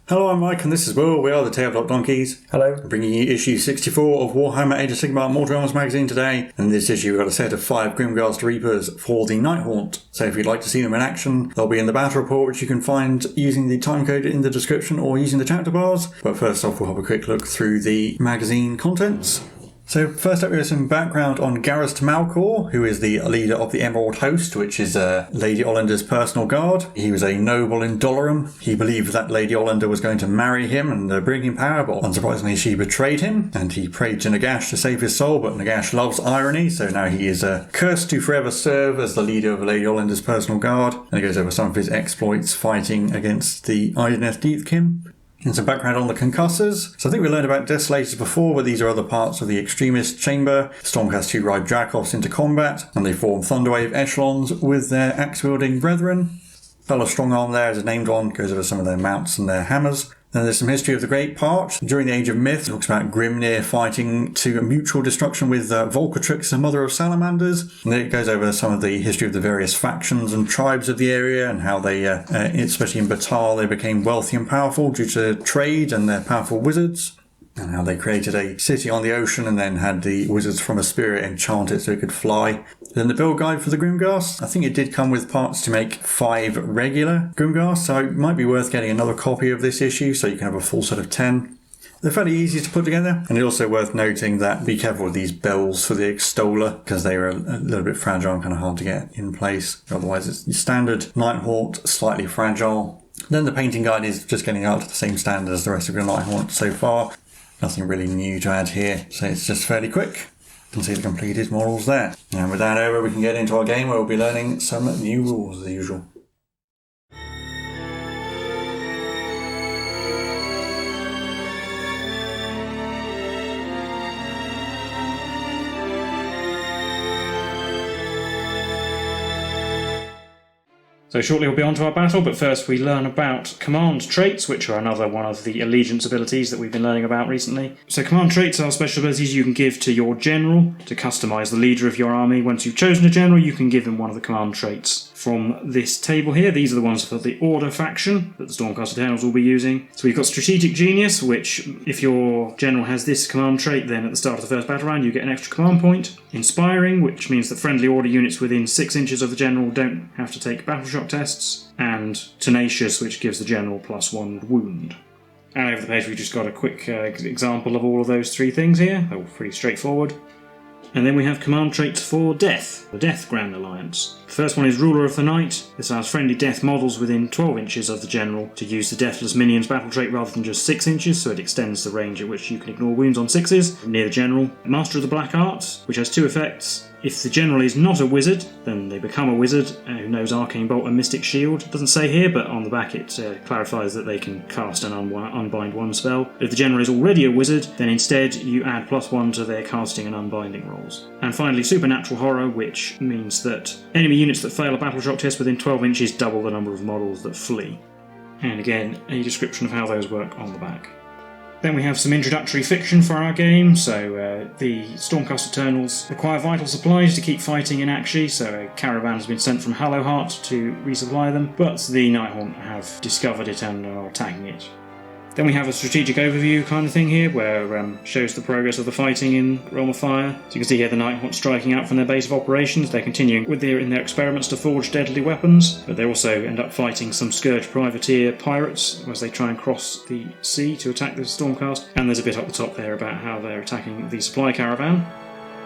Hello, I'm Mike and this is Will. We are the Tabletop Donkeys. Hello. I'm bringing you issue 64 of Warhammer Age of Sigmar Mortal Realms magazine today. And in this issue we've got a set of 5 Grimghast Reapers for the Nighthaunt. So if you'd like to see them in action, they'll be in the battle report, which you can find using the timecode in the description or using the chapter bars. But first off, we'll have a quick look through the magazine contents. So first up we have some background on Gareth Malcor, who is the leader of the Emerald Host, which is Lady Ollander's personal guard. He was a noble in Dolorum. He believed that Lady Ollander was going to marry him and bring him power, but unsurprisingly she betrayed him, and he prayed to Nagash to save his soul, but Nagash loves irony, so now he is cursed to forever serve as the leader of Lady Ollander's personal guard, and he goes over some of his exploits fighting against the Idoneth Deathkin. And some background on the concussors. So I think we learned about Desolators before, but these are other parts of the Extremist Chamber. Stormcast 2 ride Dracoffs into combat, and they form Thunderwave echelons with their axe-wielding brethren. Fellow Strongarm there is a named one, goes over some of their mounts and their hammers. Then there's some history of the Great Parch. During the Age of Myth, it talks about Grimnir fighting to mutual destruction with Volcatrix, the mother of salamanders. And then it goes over some of the history of the various factions and tribes of the area and how they, especially in Batal, they became wealthy and powerful due to trade and their powerful wizards. And how they created a city on the ocean and then had the wizards from Asperia enchant it so it could fly. Then the build guide for the Grimghast. I think it did come with parts to make 5 regular Grimghasts, so it might be worth getting another copy of this issue so you can have a full set of 10. They're fairly easy to put together, and it's also worth noting that be careful with these bells for the Extoller because they are a little bit fragile and kind of hard to get in place. Otherwise it's your standard Nighthaunt, slightly fragile. Then the painting guide is just getting up to the same standard as the rest of your Nighthaunt so far. Nothing really new to add here, so it's just fairly quick. You can see the completed models there. And with that over, we can get into our game where we'll be learning some new rules as usual. So shortly we'll be on to our battle, but first we learn about command traits, which are another one of the allegiance abilities that we've been learning about recently. So command traits are special abilities you can give to your general to customise the leader of your army. Once you've chosen a general, you can give him one of the command traits from this table here. These are the ones for the Order faction that the Stormcast Eternals will be using. So we've got Strategic Genius, which if your general has this command trait, then at the start of the first battle round you get an extra command point. Inspiring, which means that friendly Order units within 6 inches of the general don't have to take battle shock tests. And Tenacious, which gives the general +1 wound. And over the page we've just got a quick example of all of those 3 things here. They're all pretty straightforward. And then we have command traits for Death, the Death Grand Alliance. The first one is Ruler of the Night. This allows friendly death models within 12 inches of the general to use the Deathless Minions battle trait rather than just 6 inches, so it extends the range at which you can ignore wounds on 6s near the general. Master of the Black Arts, which has 2 effects. If the general is not a wizard, then they become a wizard who knows Arcane Bolt and Mystic Shield. It doesn't say here, but on the back it clarifies that they can cast an Unbind 1 spell. But if the general is already a wizard, then instead you add +1 to their casting and unbinding rolls. And finally, Supernatural Horror, which means that enemy units that fail a battle shock test within 12 inches double the number of models that flee. And again, a description of how those work on the back. Then we have some introductory fiction for our game. So the Stormcast Eternals require vital supplies to keep fighting in Aqshy, so a caravan has been sent from Hallowheart to resupply them, but the Nighthaunt have discovered it and are attacking it. Then we have a strategic overview kind of thing here, where shows the progress of the fighting in Realm of Fire. So you can see here the Nighthaunt striking out from their base of operations. They're continuing in their experiments to forge deadly weapons, but they also end up fighting some Scourge Privateer pirates as they try and cross the sea to attack the Stormcast. And there's a bit up the top there about how they're attacking the supply caravan.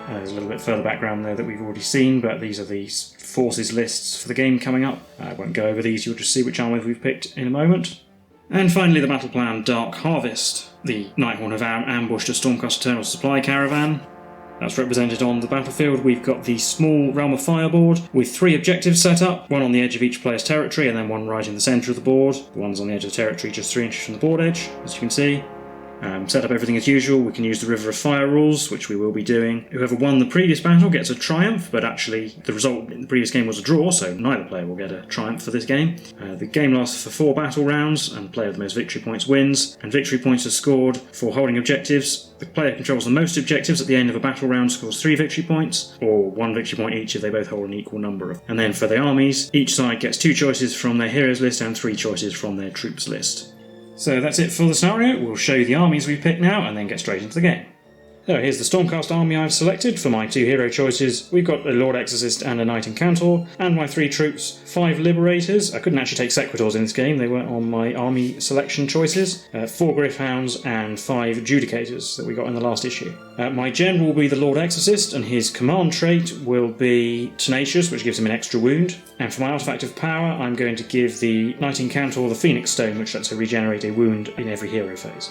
There's a little bit further background there that we've already seen, but these are the forces lists for the game coming up. I won't go over these, you'll just see which armies we've picked in a moment. And finally the Battleplan Dark Harvest. The Nighthaunt have ambushed a Stormcast Eternal supply caravan. That's represented on the battlefield. We've got the small Realm of Fire board with 3 objectives set up, one on the edge of each player's territory and then one right in the centre of the board. The one's on the edge of the territory just 3 inches from the board edge, as you can see. Set up everything as usual. We can use the River of Fire rules, which we will be doing. Whoever won the previous battle gets a triumph, but actually the result in the previous game was a draw, so neither player will get a triumph for this game. The game lasts for 4 battle rounds, and the player with the most victory points wins, and victory points are scored for holding objectives. The player who controls the most objectives at the end of a battle round scores 3 victory points, or 1 victory point each if they both hold an equal number of. And then for the armies, each side gets 2 choices from their heroes list and 3 choices from their troops list. So that's it for the scenario. We'll show you the armies we've picked now and then get straight into the game. So here's the Stormcast army I've selected. For my 2 hero choices, we've got a Lord Exorcist and a Knight Incantor, and my 3 troops, 5 Liberators. I couldn't actually take Sequitors in this game, they weren't on my army selection choices. 4 Gryph-hounds and 5 Judicators that we got in the last issue. My general will be the Lord Exorcist, and his command trait will be Tenacious, which gives him an extra wound. And for my artifact of power, I'm going to give the Knight Incantor the Phoenix Stone, which lets her regenerate a wound in every hero phase.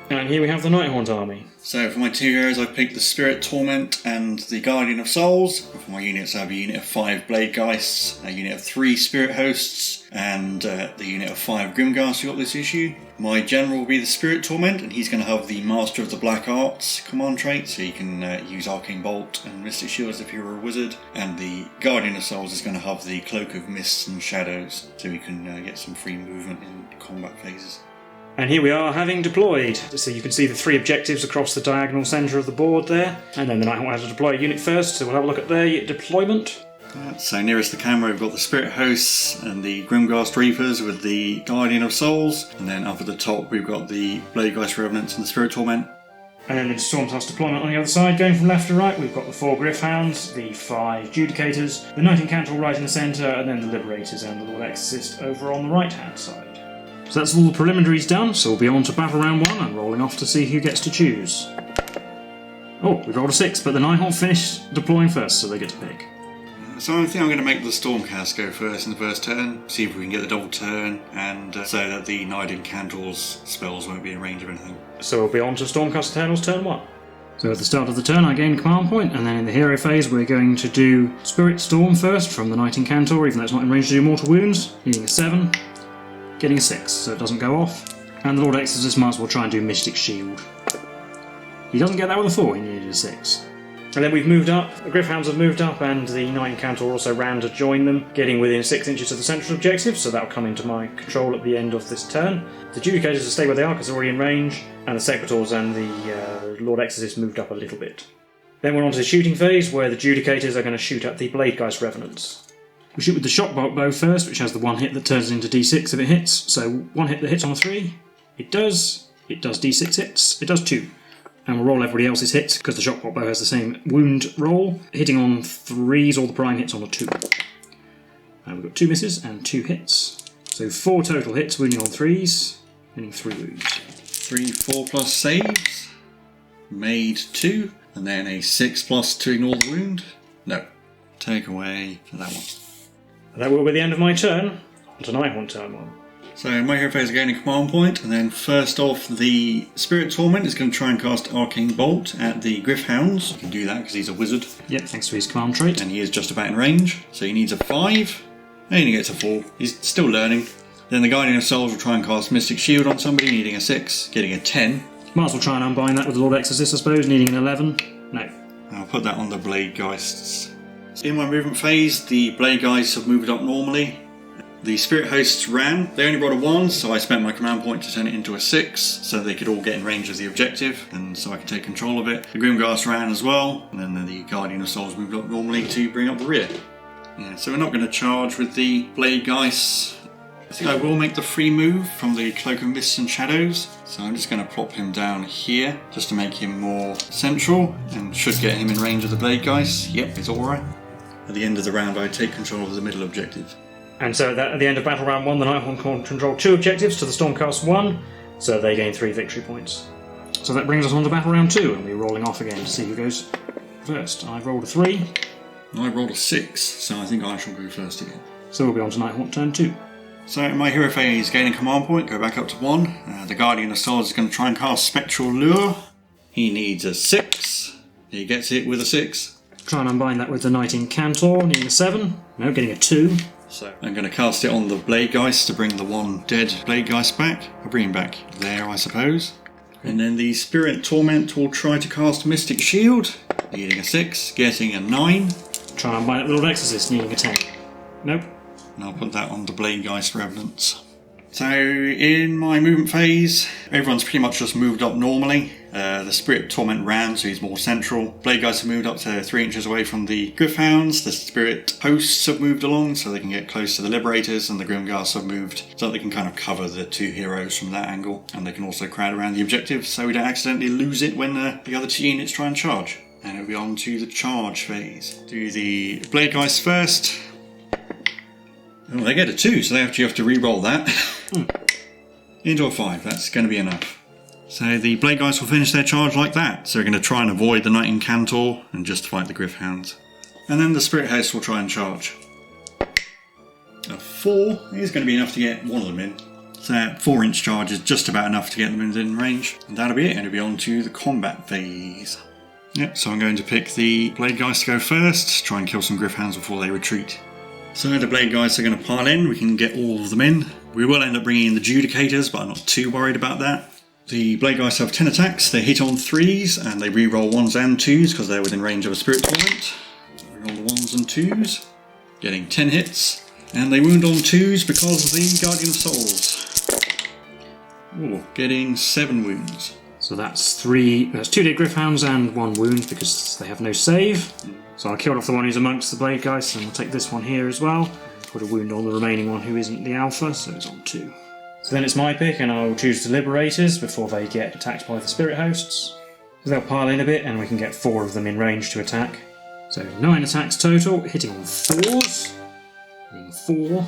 And here we have the Nighthaunt army. So for my 2 heroes, I've picked the Spirit Torment and the Guardian of Souls. For my units, I have a unit of 5 Blade Gheists, a unit of 3 Spirit Hosts, and the unit of 5 Grimghast we got this issue. My general will be the Spirit Torment, and he's going to have the Master of the Black Arts command trait, so he can use Arcane Bolt and Mystic Shield as if he were a wizard. And the Guardian of Souls is going to have the Cloak of Mists and Shadows, so he can get some free movement in combat phases. And here we are having deployed. So you can see the 3 objectives across the diagonal centre of the board there. And then the Nighthaunt has to deploy a unit first, so we'll have a look at their deployment. So nearest the camera we've got the Spirit Hosts and the Grimghast Reapers with the Guardian of Souls. And then up at the top we've got the Bladegeist Revenants and the Spirit Torment. And then the Stormcast deployment on the other side, going from left to right, we've got the 4 Gryph-hounds, the 5 Judicators, the Knight Incantor right in the centre, and then the Liberators and the Lord Exorcist over on the right-hand side. So that's all the preliminaries done, so we'll be on to battle round 1 and rolling off to see who gets to choose. Oh, we've rolled a 6, but the Nighthaunt finished deploying first, so they get to pick. So I think I'm going to make the Stormcast go first in the first turn, see if we can get the double turn, and so that the Knight Incantor's spells won't be in range of anything. So we'll be on to Stormcast Eternals turn 1. So at the start of the turn I gain command point, and then in the hero phase we're going to do Spirit Storm first from the Knight Incantor, even though it's not in range to do mortal wounds, needing a 7. Getting a 6, so it doesn't go off. And the Lord Exorcist might as well try and do Mystic Shield. He doesn't get that with a 4, he needed a 6. And then we've moved up, the Gryph-hounds have moved up, and the Knight Incantor also ran to join them, getting within 6 inches of the central objective, so that'll come into my control at the end of this turn. The Judicators will stay where they are because they're already in range, and the Sequitors and the Lord Exorcist moved up a little bit. Then we're on to the shooting phase, where the Judicators are going to shoot at the Bladegeist Revenants. We shoot with the Shockbolt bow first, which has the 1 hit that turns into d6 if it hits. So 1 hit that hits on a 3. It does d6 hits. It does 2. And we'll roll everybody else's hits, because the Shockbolt bow has the same wound roll. Hitting on 3s, all the prime hits on a 2. And we've got 2 misses and 2 hits. So 4 total hits, wounding on 3s, winning 3 wounds. 3, 4 plus saves. Made 2. And then a 6 plus to ignore the wound. No. Take away that one. That will be the end of my turn. On to Nighthaunt turn 1. So my hero phase is gaining a command point, and then first off the Spirit Torment is going to try and cast Arcane Bolt at the Gryph-hounds. He can do that because he's a wizard. Yep, thanks to his command trait. And he is just about in range, so he needs a 5. And he gets a 4. He's still learning. Then the Guardian of Souls will try and cast Mystic Shield on somebody, needing a 6, getting a 10. Might as well try and unbind that with the Lord Exorcist, I suppose, needing an 11. No. I'll put that on the Bladegheists. In my movement phase, the Bladegheists have moved up normally. The Spirit Hosts ran. They only brought a 1, so I spent my command point to turn it into a 6, so they could all get in range of the objective, and so I could take control of it. The Grimghast ran as well, and then the Guardian of Souls moved up normally to bring up the rear. Yeah, so we're not going to charge with the Bladegheists. I think I will make the free move from the Cloak of Mists and Shadows, so I'm just going to plop him down here, just to make him more central, and should get him in range of the Bladegheists. Yep, it's alright. At the end of the round, I take control of the middle objective. And so at the end of battle round 1, the Nighthaunt can control 2 objectives to the Stormcast 1, so they gain 3 victory points. So that brings us on to battle round 2, and we're rolling off again to see who goes first. I've rolled a 3. I rolled a 6, so I think I shall go first again. So we'll be on to Nighthaunt turn 2. So in my hero phase, gaining command point, go back up to 1. The Guardian of Souls is going to try and cast Spectral Lure. He needs a 6. He gets it with a 6. Try and unbind that with the Knight Incantor, needing a 7. No, getting a 2. So I'm going to cast it on the Bladegeist to bring the 1 dead Bladegeist back. I'll bring him back there, I suppose. And then the Spirit Torment will try to cast Mystic Shield, needing a 6, getting a 9. Try and unbind it with Lord Exorcist, needing a 10. Nope. And I'll put that on the Bladegeist Revenants. So in my movement phase, everyone's pretty much just moved up normally. The Spirit Torment ran, so he's more central. Blade Guys have moved up to 3 inches away from the Grimhounds. The Spirit Hosts have moved along so they can get close to the Liberators, and the Grimghasts have moved so that they can kind of cover the 2 heroes from that angle. And they can also crowd around the objective so we don't accidentally lose it when the other 2 units try and charge. And it'll be on to the charge phase. Do the Blade Guys first. Oh, they get a 2, so they actually have to re-roll that. Into a 5, that's going to be enough. So the Blade Guys will finish their charge like that. So we're going to try and avoid the Nighthaunt and just fight the Grimhounds. And then the Spirit Host will try and charge. A 4 is going to be enough to get one of them in. So that 4-inch charge is just about enough to get them in range. And that'll be it, and it'll be on to the combat phase. Yep, so I'm going to pick the Blade Guys to go first, try and kill some Grimhounds before they retreat. So the Blade Guys are going to pile in, we can get all of them in. We will end up bringing in the Judicators, but I'm not too worried about that. The Blade Guys have 10 attacks, they hit on 3s, and they re-roll 1s and 2s because they're within range of a Spirit Torment. Roll the 1s and 2s, getting 10 hits, and they wound on 2s because of the Guardian of Souls. Ooh, getting 7 wounds. So that's 2 dead Grimhounds and 1 wound because they have no save. So I killed off the one who's amongst the Blade Guys, and we'll take this one here as well. Put a wound on the remaining one who isn't the Alpha, so it's on 2. So then it's my pick, and I'll choose the Liberators before they get attacked by the Spirit Hosts. So they'll pile in a bit, and we can get 4 of them in range to attack. So 9 attacks total, hitting on 4s, hitting 4,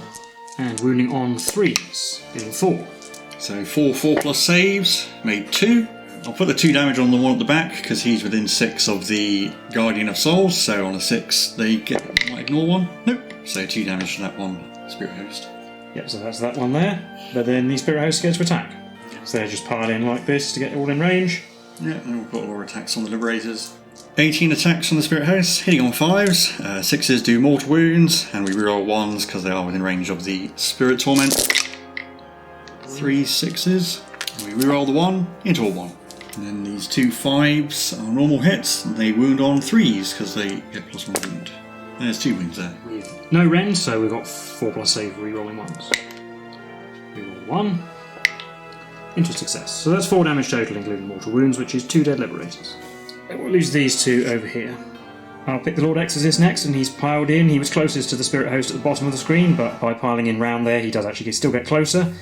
and wounding on 3s, hitting 4. So 4 + saves, made 2. I'll put the 2 damage on the one at the back because he's within 6 of the Guardian of Souls, so on a 6 they might ignore 1. Nope. So 2 damage to that one Spirit Host. Yep, so that's that one there. But then the Spirit Hosts get to attack. So they just pile in like this to get all in range. Yeah, and we'll put more attacks on the Liberators. 18 attacks on the Spirit Hosts, hitting on 5s. 6s do mortal wounds, and we reroll 1s because they are within range of the Spirit Torment. 3 6s. And we reroll the 1 into a 1. And then these 2 5s are normal hits, and they wound on 3s because they get +1 wound. There's 2 wounds there. With no rend, so we've got 4 + save rerolling 1s. Reroll 1. Into a success. So that's 4 damage total, including mortal wounds, which is 2 dead Liberators. We'll lose these 2 over here. I'll pick the Lord Exorcist next, and he's piled in. He was closest to the Spirit Host at the bottom of the screen, but by piling in round there, he does actually still get closer.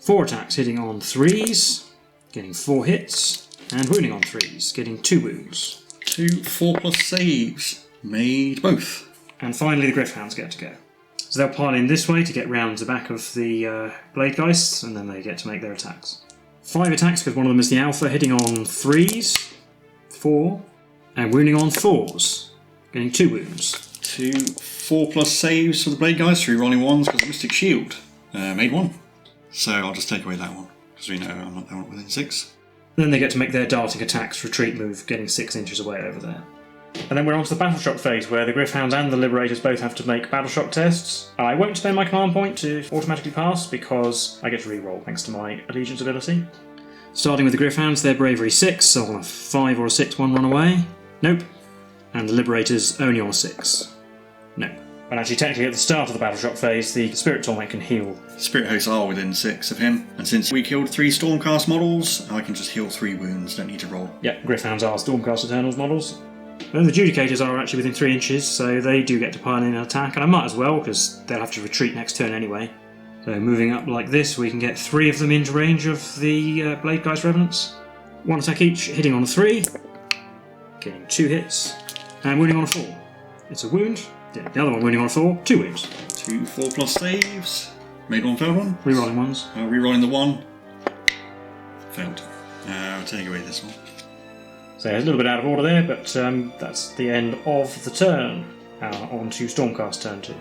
4 attacks, hitting on 3s, getting 4 hits, and wounding on 3s, getting 2 wounds. 2 4+ saves, made both. And finally the Grimhounds get to go. So they'll pile in this way to get round the back of the Blade Geists, and then they get to make their attacks. 5 attacks because one of them is the Alpha, hitting on 3s, 4, and wounding on 4s, getting 2 wounds. 2 4+ saves for the Blade Guys, 3 rolling 1s because of Mystic Shield. Made 1. So I'll just take away that one, because we know I'm not within 6. Then they get to make their darting attacks, retreat move, getting 6 inches away over there. And then we're on to the Battle Shock phase, where the Grimhounds and the Liberators both have to make Battle Shock tests. I won't spend my command point to automatically pass, because I get to reroll thanks to my Allegiance ability. Starting with the Grimhounds, their Bravery 6, so on a 5 or a 6, one run away. Nope. And the Liberators only on a 6. Nope. And actually, technically, at the start of the Battle Shock phase, the Spirit Torment can heal. Spirit Hosts are within 6 of him, and since we killed 3 Stormcast models, I can just heal 3 wounds, don't need to roll. Yeah, Grimhounds are Stormcast Eternals models. And the Judicators are actually within 3 inches, so they do get to pile in an attack, and I might as well, because they'll have to retreat next turn anyway. So moving up like this, we can get 3 of them into range of the Blade Geist Revenants. 1 attack each, hitting on a 3, getting 2 hits, and wounding on a 4. It's a wound. Yeah, the other one wounding on a 4, 2 wounds. 2 4+ saves. Made 1, failed 1. Rerolling 1s. Rerolling the 1. Failed. I'll take away this one. So a little bit out of order there, but that's the end of the turn. On to Stormcast turn 2.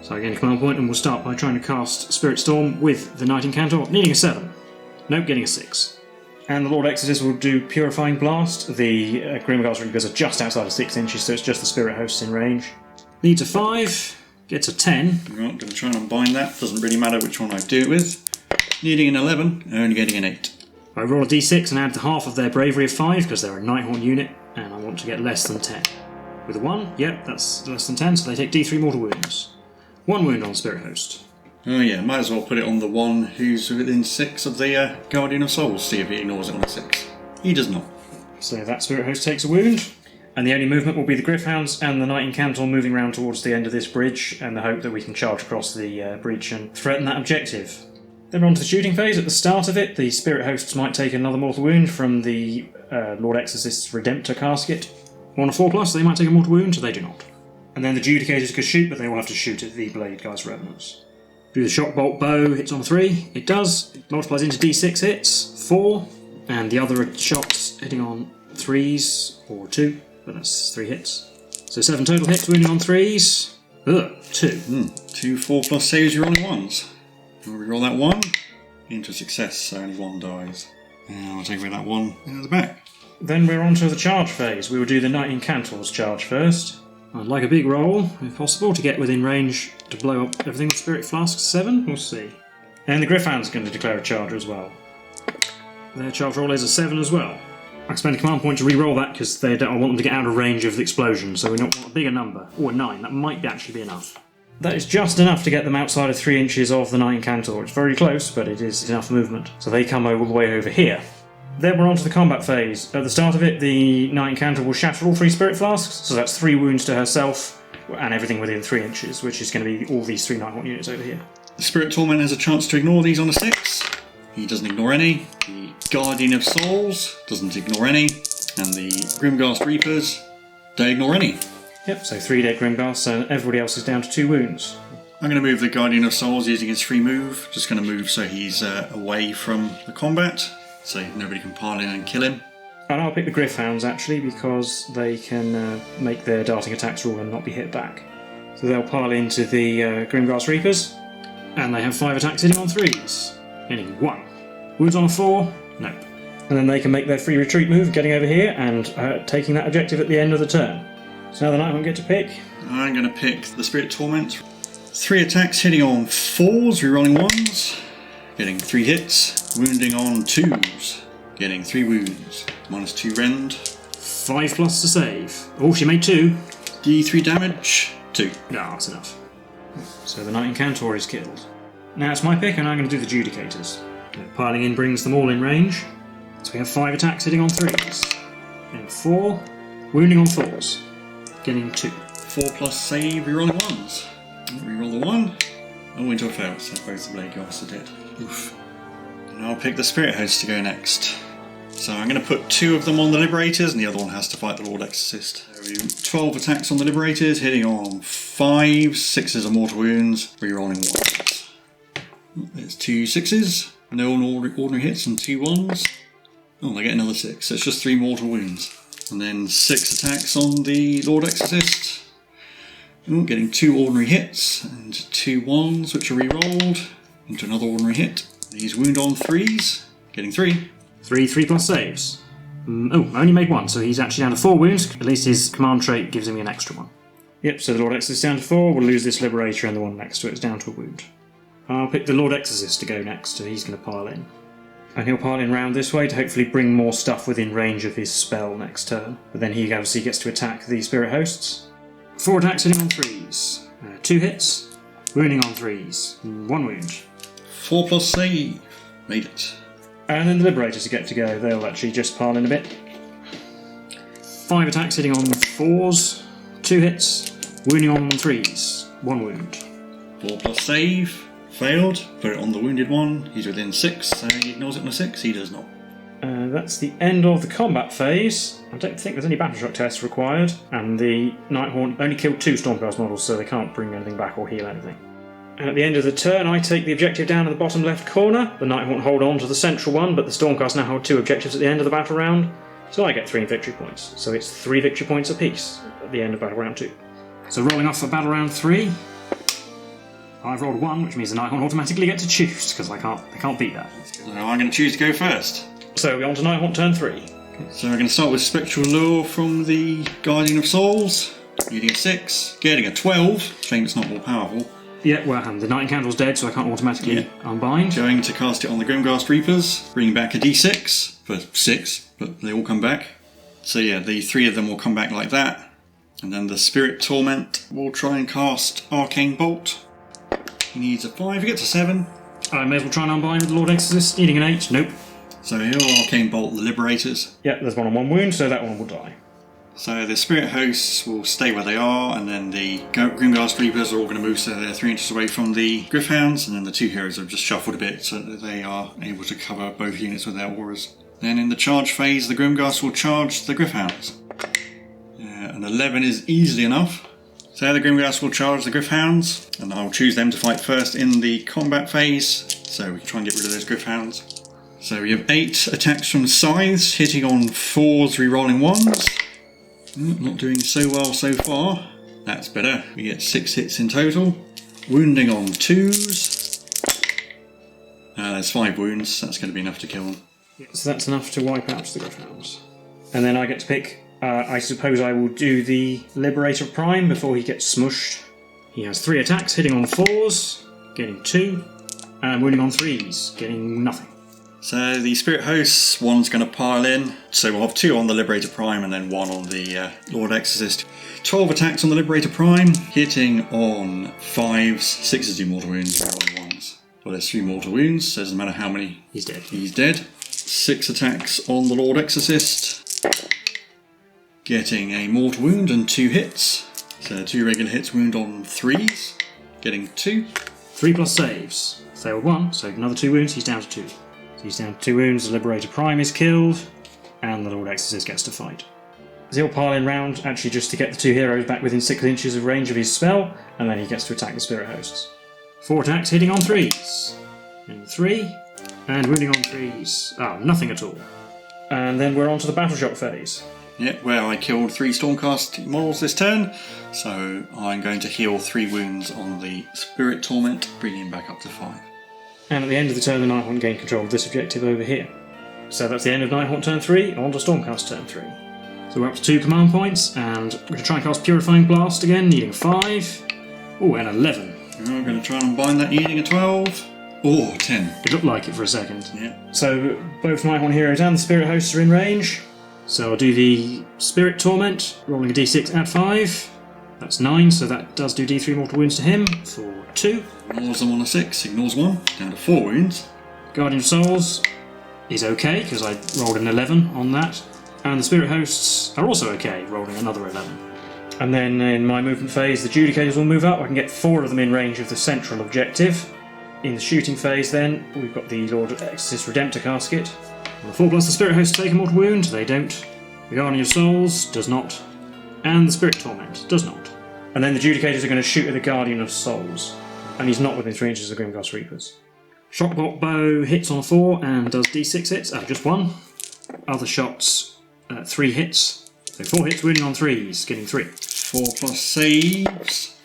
So I gain a command point, and we'll start by trying to cast Spirit Storm with the Nighthaunt, needing a 7. Nope, getting a 6. And the Lord Exorcist will do Purifying Blast. The Grimghast Reapers are just outside of 6 inches, so it's just the Spirit Hosts in range. Needs a 5, gets a 10. Right, I'm going to try and unbind that. Doesn't really matter which one I do it with. Needing an 11, only getting an 8. I roll a d6 and add half of their Bravery of 5 because they're a Nighthaunt unit, and I want to get less than 10. With a 1, yep, that's less than 10, so they take d3 mortal wounds. 1 wound on Spirit Host. Oh yeah, might as well put it on the one who's within 6 of the Guardian of Souls, see if he ignores it on a 6. He does not. So that Spirit Host takes a wound, and the only movement will be the Grimghosts and the Knight Incantor moving round towards the end of this bridge, and the hope that we can charge across the breach and threaten that objective. Then we're on to the shooting phase. At the start of it, the Spirit Hosts might take another mortal wound from the Lord Exorcist's Redemptor casket. On a 4+, they might take a mortal wound, so they do not. And then the Judicators could shoot, but they will have to shoot at the Bladegeist Revenants. Do the Shock Bolt Bow, hits on 3. It does. It multiplies into D6 hits, 4. And the other shots hitting on 3s, or 2, but that's 3 hits. So 7 total hits, wounding on 3s. 2. 2 4+ saves, you're rolling 1s. We'll reroll that 1. Into success, so only 1 dies. And I'll take away that 1 into the back. Then we're on to the charge phase. We will do the Knight Incantor's charge first. I'd like a big roll, if possible, to get within range to blow up everything with Spirit Flasks 7. We'll see. And the Gryph-hound's going to declare a charge as well. Their charge roll is a 7 as well. I can spend a command point to re-roll that because I want them to get out of range of the explosion, so we don't want a bigger number. Or a 9, that might actually be enough. That is just enough to get them outside of 3 inches of the Knight Incantor. It's very close, but it is enough movement. So they come all the way over here. Then we're on to the combat phase. At the start of it, the Knight Incantor will shatter all 3 Spirit Flasks, so that's 3 wounds to herself, and everything within 3 inches, which is going to be all these 3 Nighthaunt units over here. The Spirit Torment has a chance to ignore these on a 6. He doesn't ignore any. The Guardian of Souls doesn't ignore any. And the Grimghast Reapers don't ignore any. Yep, so 3 dead Grimghasts, and everybody else is down to 2 wounds. I'm going to move the Guardian of Souls using his free move. Just going to move so he's away from the combat, so nobody can pile in and kill him. And I'll pick the Gryph-hounds actually, because they can make their darting attacks roll and not be hit back. So they'll pile into the Grimghast Reapers, and they have 5 attacks hitting on 3s. Hitting 1. Wounds on a 4? Nope. And then they can make their free retreat move, getting over here and taking that objective at the end of the turn. So now the Nighthaunt get to pick. I'm going to pick the Spirit Torment. 3 attacks hitting on 4s, rerolling 1s. Getting 3 hits. Wounding on 2s. Getting 3 wounds. -2 rend. 5+ to save. Oh, she made 2. D3 damage. 2. No, that's enough. So the Knight Incantor is killed. Now it's my pick, and I'm going to do the Judicators. Piling in brings them all in range. So we have 5 attacks hitting on 3s. And 4. Wounding on 4s. Getting 2. 4+ save, rerolling 1s. Reroll the 1. Oh, into a fail, so both the Bladegeist are dead. Oof. And I'll pick the Spirit Host to go next. So I'm going to put 2 of them on the Liberators, and the other one has to fight the Lord Exorcist. So 12 attacks on the Liberators, hitting on 5, 6s are mortal wounds, rerolling 1s. There's 2 6s, no ordinary hits, and 2 1s. Oh, they get another 6, so it's just 3 mortal wounds. And then 6 attacks on the Lord Exorcist. Ooh, getting 2 ordinary hits, and 2 1s, which are re-rolled, into another ordinary hit. These wound on 3s, getting 3. 3+ saves. Oh, I only made 1, so he's actually down to 4 wounds. At least his command trait gives him an extra one. Yep, so the Lord Exorcist is down to 4, we'll lose this Liberator, and the one next to it is down to a wound. I'll pick the Lord Exorcist to go next, so he's going to pile in. And he'll pile in round this way to hopefully bring more stuff within range of his spell next turn. But then he obviously gets to attack the Spirit Hosts. 4 attacks hitting on 3s. 2 hits. Wounding on 3s. 1 wound. 4+ save. Made it. And then the Liberators get to go. They'll actually just pile in a bit. 5 attacks hitting on 4s. 2 hits. Wounding on 3s. 1 wound. 4+ save. Failed. Put it on the wounded one. He's within 6, so he ignores it on a 6. He does not. That's the end of the combat phase. I don't think there's any battle shock tests required. And the Nighthaunt only killed 2 Stormcast models, so they can't bring anything back or heal anything. And at the end of the turn, I take the objective down in the bottom left corner. The Nighthaunt hold on to the central one, but the Stormcast now hold 2 objectives at the end of the battle round. So I get 3 victory points. So it's 3 victory points apiece at the end of battle round 2. So rolling off for battle round 3. I've rolled 1, which means the Nighthaunt automatically get to choose, because I can't beat that. So I'm going to choose to go first. So we're on to Nighthaunt turn 3. So we're going to start with Spectral Lure from the Guardian of Souls. Getting a 6, getting a 12. Shame it's not more powerful. Yeah, well, the Knight Incantor's dead, so I can't automatically unbind. Going to cast it on the Grimghast Reapers, bringing back a d6 for 6, but they all come back. So yeah, the 3 of them will come back like that. And then the Spirit Torment will try and cast Arcane Bolt. He needs a 5. He gets a 7. I may as well try and unbind with the Lord Exorcist, needing an 8. Nope. So he'll Arcane Bolt the Liberators. Yep, there's one on 1 wound, so that one will die. So the Spirit Hosts will stay where they are, and then the Grimghast Reapers are all going to move so they're 3 inches away from the Gryph-hounds, and then the 2 heroes have just shuffled a bit so that they are able to cover both units with their auras. Then in the charge phase, the Grimghast will charge the Gryph-hounds. An 11 is easily enough. So the Grimghast will charge the Gryph-hounds, and I'll choose them to fight first in the combat phase, so we can try and get rid of those Gryph-hounds. So we have 8 attacks from Scythes, hitting on 4s, rerolling 1s. Not doing so well so far. That's better. We get 6 hits in total. Wounding on 2s. There's 5 wounds. That's going to be enough to kill them. So that's enough to wipe out the Gryph-hounds. And then I get to pick... I suppose I will do the Liberator Prime before he gets smushed. He has 3 attacks, hitting on 4s, getting 2, and wounding on 3s, getting nothing. So the Spirit Hosts, one's going to pile in. So we'll have 2 on the Liberator Prime and then 1 on the Lord Exorcist. 12 attacks on the Liberator Prime, hitting on 5s, 6s do mortal wounds, rolling 1s. Well, there's 3 mortal wounds, so it doesn't matter how many. He's dead. He's dead. 6 attacks on the Lord Exorcist, getting a mortal wound and 2 hits. So 2 regular hits, wound on 3s, getting 2. 3 plus saves. Failed 1, so another 2 wounds, he's down to 2. He's down to 2 wounds, the Liberator Prime is killed, and the Lord Exorcist gets to fight. He'll pile in round, actually just to get the 2 heroes back within 6 inches of range of his spell, and then he gets to attack the Spirit Hosts. 4 attacks, hitting on 3s. And 3, and wounding on 3s. Nothing at all. And then we're on to the Battle Shock phase. Yep, where I killed 3 Stormcast models this turn, so I'm going to heal 3 wounds on the Spirit Torment, bringing him back up to 5. And at the end of the turn, the Nighthaunt gain control of this objective over here. So that's the end of Nighthaunt turn 3, on to Stormcast turn 3. So we're up to 2 command points, and we're going to try and cast Purifying Blast again, needing 5. Oh, and 11. We're going to try and unbind that, needing a 12. Oh, 10. It looked like it for a second. Yeah. So both Nighthaunt heroes and the Spirit Hosts are in range. So I'll do the Spirit Torment, rolling a d6 at 5. That's 9, so that does do d3 mortal wounds to him for 2. Ignores them on a 6, ignores 1, down to 4 wounds. Guardian of Souls is okay, because I rolled an 11 on that. And the Spirit Hosts are also okay, rolling another 11. And then in my movement phase, the Judicators will move up. I can get 4 of them in range of the central objective. In the shooting phase then, we've got the Lord Exorcist Redemptor Casket. On the 4 plus the Spirit Hosts take a mortal wound, they don't. The Guardian of Souls does not. And the Spirit Torment does not. And then the Judicators are going to shoot at the Guardian of Souls. And he's not within 3 inches of the Grimghast Reapers. Shockbolt Bow hits on a 4 and does d6 hits, just 1. Other shots, 3 hits. So 4 hits, wounding on 3s, getting 3. 4 plus saves.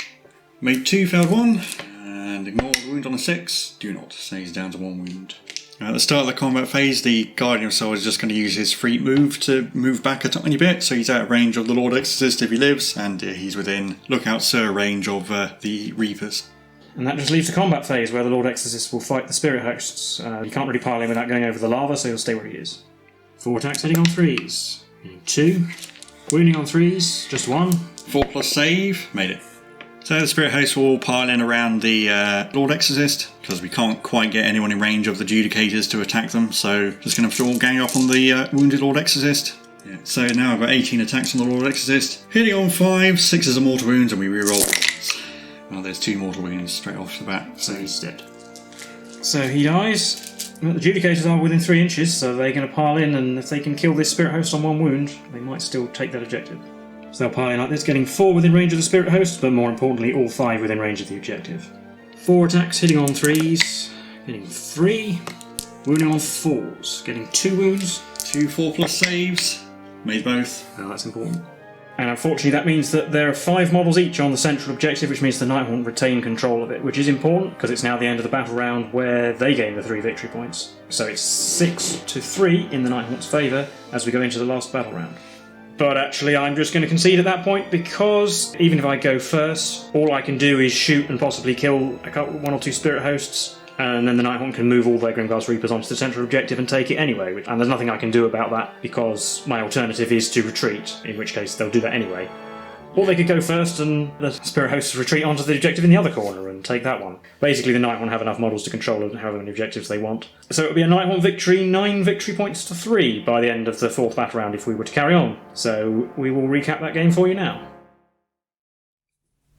Made 2, failed 1. And ignored wound on a 6. Do not, so he's down to 1 wound. At the start of the combat phase, the Guardian of Souls is just going to use his free move to move back a tiny bit, so he's out of range of the Lord Exorcist if he lives, and he's within Lookout Sir range of the Reapers. And that just leaves the combat phase, where the Lord Exorcist will fight the Spirit Hosts. You can't really pile in without going over the lava, so he'll stay where he is. 4 attacks hitting on 3s. 2. Wounding on 3s, just 1. 4 plus save, made it. So the Spirit Host will pile in around the Lord Exorcist, because we can't quite get anyone in range of the Judicators to attack them, so just going to have to all gang up on the wounded Lord Exorcist. Yeah, so now I've got 18 attacks on the Lord Exorcist, hitting on 5, 6s are mortal wounds, and we reroll ones. Well, there's 2 mortal wounds straight off the bat, so he's dead. So he dies. Well, the Judicators are within 3 inches, so they're going to pile in, and if they can kill this Spirit Host on 1 wound, they might still take that objective. So they'll pile in like this, getting 4 within range of the Spirit Host, but more importantly, all 5 within range of the objective. 4 attacks, hitting on 3s, getting 3. Wounding on 4s, getting 2 wounds. 2 4 plus saves, made both. Well, that's important. And unfortunately that means that there are 5 models each on the central objective, which means the Nighthaunt retain control of it, which is important, because it's now the end of the battle round where they gain the 3 victory points. So it's 6-3 in the Nighthaunt's favour as we go into the last battle round. But actually I'm just going to concede at that point, because even if I go first, all I can do is shoot and possibly kill 1 or 2 Spirit Hosts, and then the Nighthaunt can move all their Grimghast Reapers onto the central objective and take it anyway. And there's nothing I can do about that, because my alternative is to retreat, in which case they'll do that anyway. Or they could go first and the Spirit Hosts retreat onto the objective in the other corner and take that one. Basically, the Nighthaunt have enough models to control however many objectives they want. So it would be a Nighthaunt victory, 9 victory points to 3 by the end of the 4th battle round if we were to carry on. So we will recap that game for you now.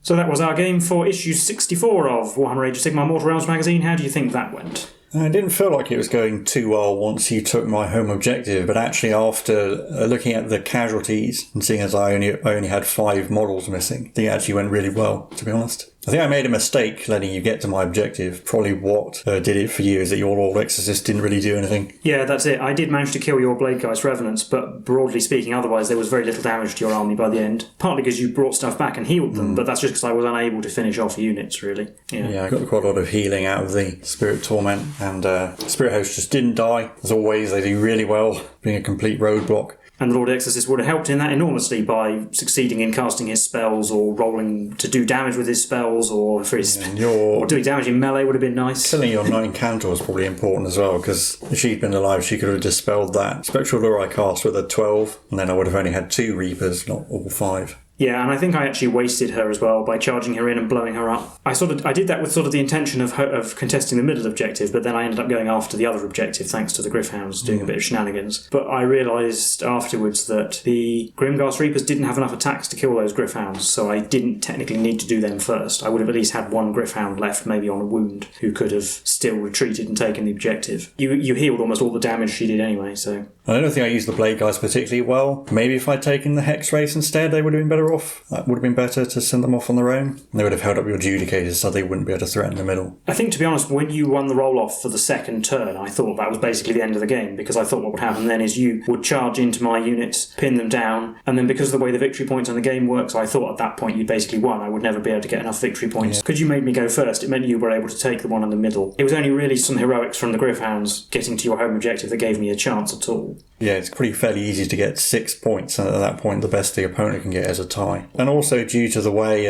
So that was our game for issue 64 of Warhammer Age of Sigmar Mortal Realms magazine. How do you think that went? It didn't feel like it was going too well once you took my home objective, but actually after looking at the casualties and seeing as I only had 5 models missing, I think it actually went really well, to be honest. I think I made a mistake letting you get to my objective. Probably what did it for you is that your Lord Exorcist didn't really do anything. Yeah, that's it. I did manage to kill your Bladegeist Revenants, but broadly speaking, otherwise there was very little damage to your army by the end. Partly because you brought stuff back and healed them, but that's just because I was unable to finish off units, really. Yeah, I got quite a lot of healing out of the Spirit Torment, and Spirit Host just didn't die. As always, they do really well, being a complete roadblock. And the Lord Exorcist would have helped in that enormously by succeeding in casting his spells or rolling to do damage with his spells or for his or doing damage in melee would have been nice. Killing your Knight Encounter was probably important as well, because if she'd been alive, she could have dispelled that Spectral Lure I cast with a 12, and then I would have only had 2 Reapers, not all 5. Yeah, and I think I actually wasted her as well by charging her in and blowing her up. I did that with sort of the intention of contesting the middle objective, but then I ended up going after the other objective thanks to the Grimghosts doing a bit of shenanigans. But I realised afterwards that the Grimghast Reapers didn't have enough attacks to kill those Grimghosts, so I didn't technically need to do them first. I would have at least had one Grimghost left, maybe on a wound, who could have still retreated and taken the objective. You healed almost all the damage she did anyway, so... I don't think I used the Bladegeist particularly well. Maybe if I'd taken the Hex Race instead, they would have been better off. That would have been better to send them off on their own. They would have held up your Judicators so they wouldn't be able to threaten the middle. I think, to be honest, when you won the roll-off for the second turn, I thought that was basically the end of the game, because I thought what would happen then is you would charge into my units, pin them down, and then because of the way the victory points on the game works, I thought at that point you'd basically won. I would never be able to get enough victory points. Because you made me go first, it meant you were able to take the one in the middle. It was only really some heroics from the Grimghosts getting to your home objective that gave me a chance at all. Yeah, it's pretty fairly easy to get 6 points, and at that point the best the opponent can get is a tie. And also due to the way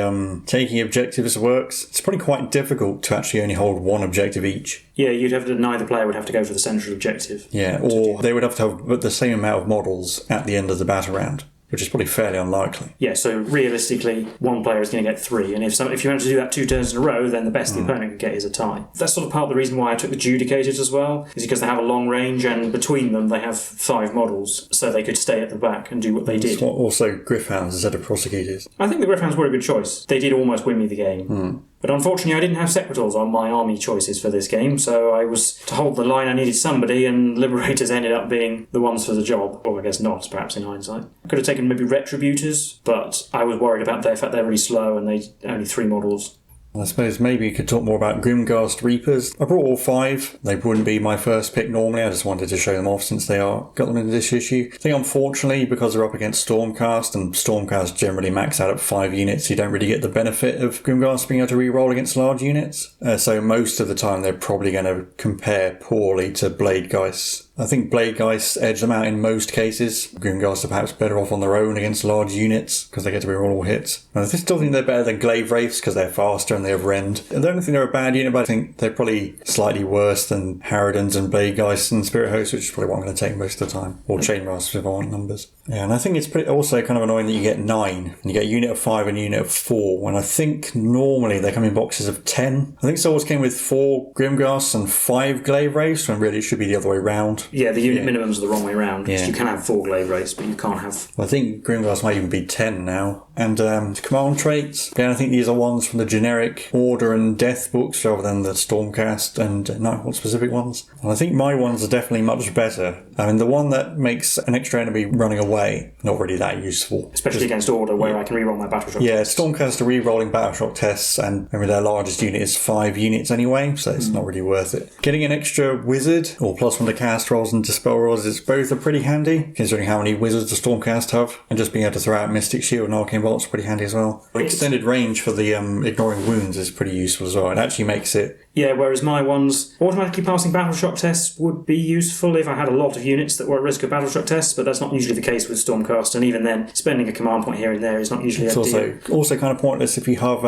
taking objectives works, it's probably quite difficult to actually only hold one objective each. Yeah, neither player would have to go for the central objective. Yeah, or they would have to have the same amount of models at the end of the battle round, which is probably fairly unlikely. Yeah, so realistically, one player is going to get 3, and if you manage to do that 2 turns in a row, then the best the opponent can get is a tie. That's sort of part of the reason why I took the Judicators as well, is because they have a long range, and between them they have 5 models, so they could stay at the back and do what they did. Also Gryph-hounds instead of Prosecutors. I think the Gryph-hounds were a good choice. They did almost win me the game. But unfortunately I didn't have Secretors on my army choices for this game, so I was to hold the line I needed somebody, and Liberators ended up being the ones for the job. Or I guess not, perhaps in hindsight. I could have taken maybe Retributors, but I was worried about the fact they're really slow and they only 3 models. I suppose maybe you could talk more about Grimghast Reapers. I brought all 5. They wouldn't be my first pick normally. I just wanted to show them off since got them in this issue. I think unfortunately, because they're up against Stormcast, and Stormcast generally max out at 5 units, you don't really get the benefit of Grimghast being able to re-roll against large units. So most of the time they're probably going to compare poorly to Bladegeist. I think Bladegeist edge them out in most cases. Grimghast are perhaps better off on their own against large units because they get to re-roll all hits. I still think they're better than Glaive Wraiths because they're faster and they have rend. I don't think they're a bad unit, but I think they're probably slightly worse than Harridans and Bladegeist and Spirit Hosts, which is probably what I'm going to take most of the time. Or Chainmasters if I want numbers. Yeah, and I think it's also kind of annoying that you get 9. And you get a unit of 5 and a unit of 4, when I think normally they come in boxes of 10. I think Souls came with 4 Grimghasts and 5 Glaive Wraiths, when really it should be the other way round. Yeah, the unit minimums are the wrong way round. Yeah. You can have 4 Glaive Wraiths, but you can't have... Well, I think Grimghast might even be 10 now. And command traits, again, I think these are ones from the generic Order and Death books rather than the Stormcast and Nighthaunt specific ones. And I think my ones are definitely much better. I mean, the one that makes an extra enemy running away, not really that useful. Especially against Order, where I can reroll my battle shock tests. Stormcast are rerolling battle shock tests, and I mean, their largest unit is 5 units anyway, so it's not really worth it. Getting an extra wizard, or +1 to cast rolls and dispel rolls, is both are pretty handy, considering how many wizards the Stormcast have. And just being able to throw out Mystic Shield and Arcane Bolt's pretty handy as well. Extended range for the ignoring wounds is pretty useful as well. It actually makes it... Yeah, whereas my ones, automatically passing battle shock tests would be useful if I had a lot of units that were at risk of battle shock tests, but that's not usually the case with Stormcast, and even then, spending a command point here and there is not usually it's also kind of pointless if you have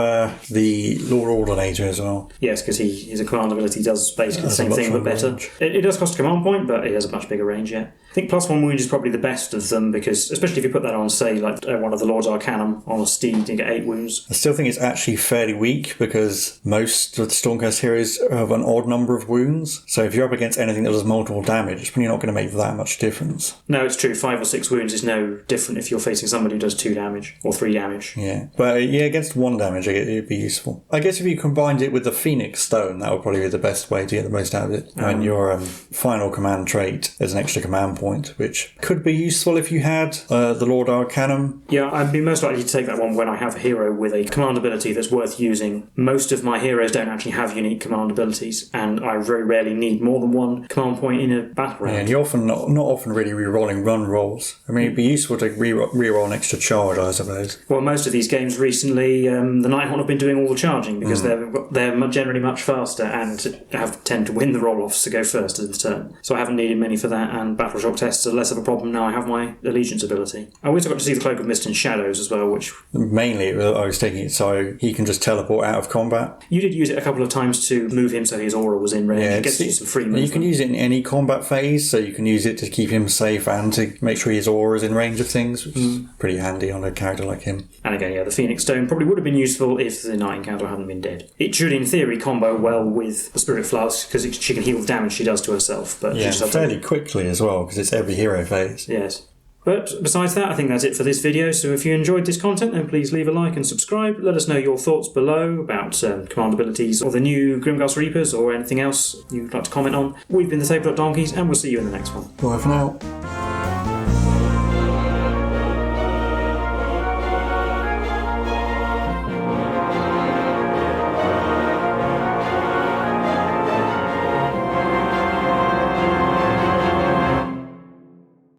the Lord Ordinator as well. Yes, because his command ability does basically the same thing, but better. It does cost a command point, but it has a much bigger range, yeah. I think +1 wound is probably the best of them, because, especially if you put that on, say, like one of the Lord's Arcana cannon on a steed and get 8 wounds. I still think it's actually fairly weak because most of the Stormcast heroes have an odd number of wounds. So if you're up against anything that does multiple damage, it's probably not going to make that much difference. No, it's true. 5 or 6 wounds is no different if you're facing somebody who does 2 damage or 3 damage. Yeah, but yeah, against 1 damage, it'd be useful. I guess if you combined it with the Phoenix Stone, that would probably be the best way to get the most out of it. And your final command trait is an extra command point, which could be useful if you had the Lord Arcanum. Yeah, I'd be most likely to take that one when I have a hero with a command ability that's worth using. Most of my heroes don't actually have unique command abilities, and I very rarely need more than 1 command point in a battle round. Yeah, and you're often not often really re-rolling run rolls. I mean, it'd be useful to re-roll an extra charge, I suppose. Well, most of these games recently, the Nighthaunt have been doing all the charging because they're generally much faster and tend to win the roll-offs to go first in the turn. So I haven't needed many for that, and battle shock tests are less of a problem now I have my allegiance ability. I also got to see the Cloak of Mist and Shadows as well, which... Mainly, I was taking it so he can just teleport out of combat. You did use it a couple of times to move him so his aura was in range. Yeah, it gets you some free movement. You can use it in any combat phase, so you can use it to keep him safe and to make sure his aura is in range of things, which is pretty handy on a character like him. And again, yeah, the Phoenix Stone probably would have been useful if the Night Encounter hadn't been dead. It should, in theory, combo well with the Spirit Flask, because she can heal the damage she does to herself. But yeah, fairly quickly as well, because it's every hero phase. Yes. But besides that, I think that's it for this video. So if you enjoyed this content, then please leave a like and subscribe. Let us know your thoughts below about command abilities or the new Grimghast Reapers or anything else you'd like to comment on. We've been the Tabletop Donkeys, and we'll see you in the next one. Bye for now.